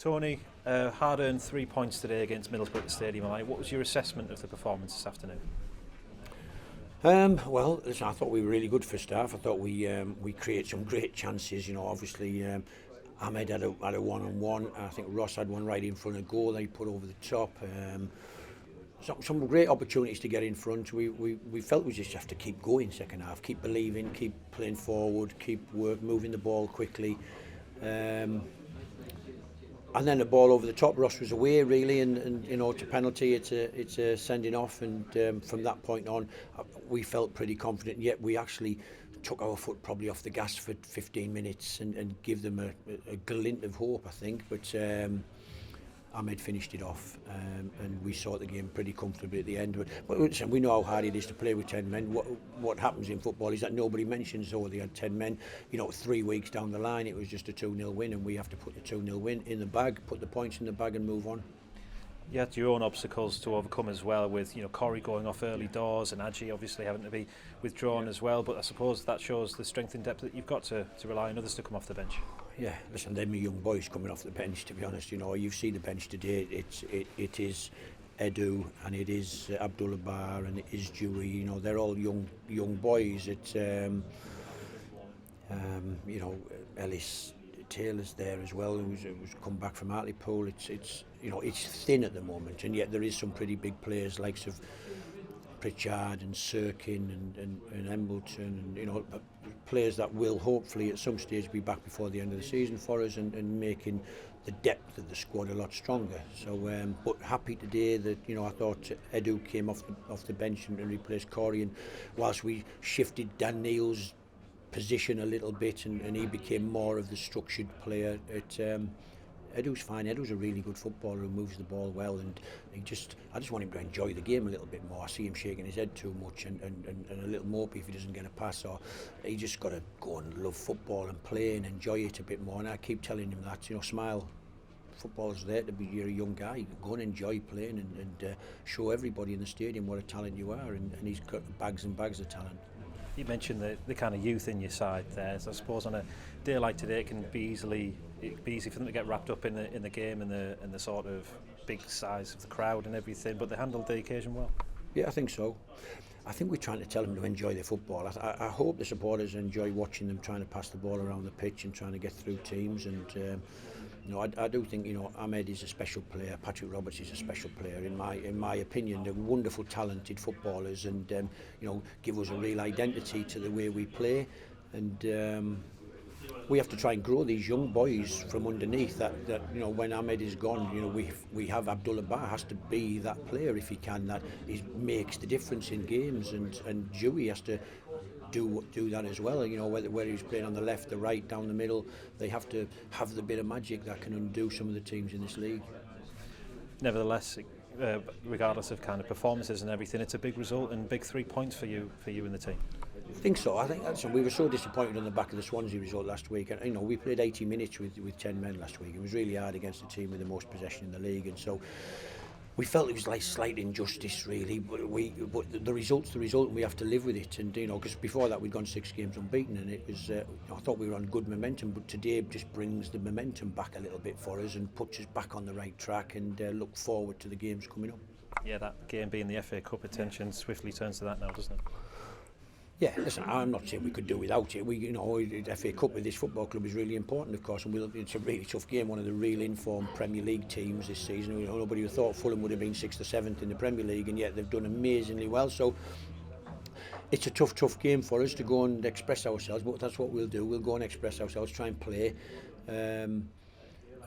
Tony, hard-earned 3 points today against Middlesbrough at the Stadium. What was your assessment of the performance this afternoon? Well, listen, I thought we were really good first half. I thought we created some great chances. You know, obviously Ahmed had a one-on-one. I think Ross had one right in front of goal that he put over the top. Some great opportunities to get in front. We felt we just have to keep going second half, keep believing, keep playing forward, keep moving the ball quickly. And then the ball over the top, Ross was away really, and you know, to penalty, it's a sending off, and from that point on, we felt pretty confident. Yet we actually took our foot probably off the gas for 15 minutes and give them a glint of hope, I think. But Ahmed finished it off, and we saw the game pretty comfortably at the end. But listen, we know how hard it is to play with 10 men. What happens in football is that nobody mentions, oh, they had 10 men. You know, 3 weeks down the line, it was just a 2-0 win, and we have to put the 2-0 win in the bag, put the points in the bag and move on. You had your own obstacles to overcome as well, with Corey going off early doors and Adji obviously having to be withdrawn as well. But I suppose that shows the strength and depth that you've got to rely on others to come off the bench. Yeah, listen, they're my young boys coming off the bench, to be honest. You know, you've seen the bench today. It is Edu, and it is Abdullah Bar, and it is Dewey. You know, they're all young boys. It's you know, Ellis Taylor's there as well, who's come back from Hartlepool. It's you know, it's thin at the moment, and yet there is some pretty big players likes of Pritchard and Sirkin and Embleton, and you know, players that will hopefully at some stage be back before the end of the season for us, and making the depth of the squad a lot stronger. So, but happy today that, you know, I thought Edu came off the bench and replaced Corey, and whilst we shifted Dan Neil's position a little bit, and he became more of the structured player, Edu's fine. Edu's a really good footballer who moves the ball well, and I just want him to enjoy the game a little bit more. I see him shaking his head too much and a little mopey if he doesn't get a pass, or he just got to go and love football and play and enjoy it a bit more. And I keep telling him that, you know, smile. Football's there to be. You're a young guy. Go and enjoy playing and show everybody in the stadium what a talent you are, and he's got bags and bags of talent. You mentioned the kind of youth in your side there. So I suppose on a day like today, it can be easy for them to get wrapped up in the game and the sort of big size of the crowd and everything. But they handled the occasion well. Yeah, I think so. I think we're trying to tell them to enjoy their football. I hope the supporters enjoy watching them trying to pass the ball around the pitch and trying to get through teams. And you know, I do think, you know, Ahmed is a special player. Patrick Roberts is a special player in my opinion. They're wonderful, talented footballers, and you know, give us a real identity to the way we play. And we have to try and grow these young boys from underneath. That you know, when Ahmed is gone, you know, we have Abdullah Bar has to be that player if he can. That makes the difference in games, and Dewey has to do that as well. You know, whether he's playing on the left, the right, down the middle, they have to have the bit of magic that can undo some of the teams in this league. Nevertheless, regardless of kind of performances and everything, it's a big result and big 3 points for you and the team. I think so. I think we were so disappointed on the back of the Swansea result last week, and you know, we played 80 minutes with 10 men last week. It was really hard against a team with the most possession in the league, and so we felt it was like slight injustice really, but the result's the result, and we have to live with it. And you know, because before that we'd gone 6 games unbeaten, and it was I thought we were on good momentum, but today just brings the momentum back a little bit for us and puts us back on the right track, and look forward to the games coming up. Yeah, that game being the FA Cup, attention swiftly turns to that now, doesn't it? Yeah, listen, I'm not saying we could do without it. You know, the FA Cup with this football club is really important, of course, and it's a really tough game. One of the real informed Premier League teams this season. You know, nobody would have thought Fulham would have been 6th or 7th in the Premier League, and yet they've done amazingly well. So it's a tough game for us to go and express ourselves, but that's what we'll do. We'll go and express ourselves, try and play, and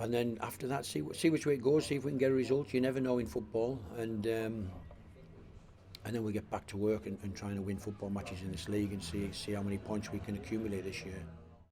then after that, see which way it goes. See if we can get a result. You never know in football, and then we'll get back to work and trying to win football matches in this league and see how many points we can accumulate this year.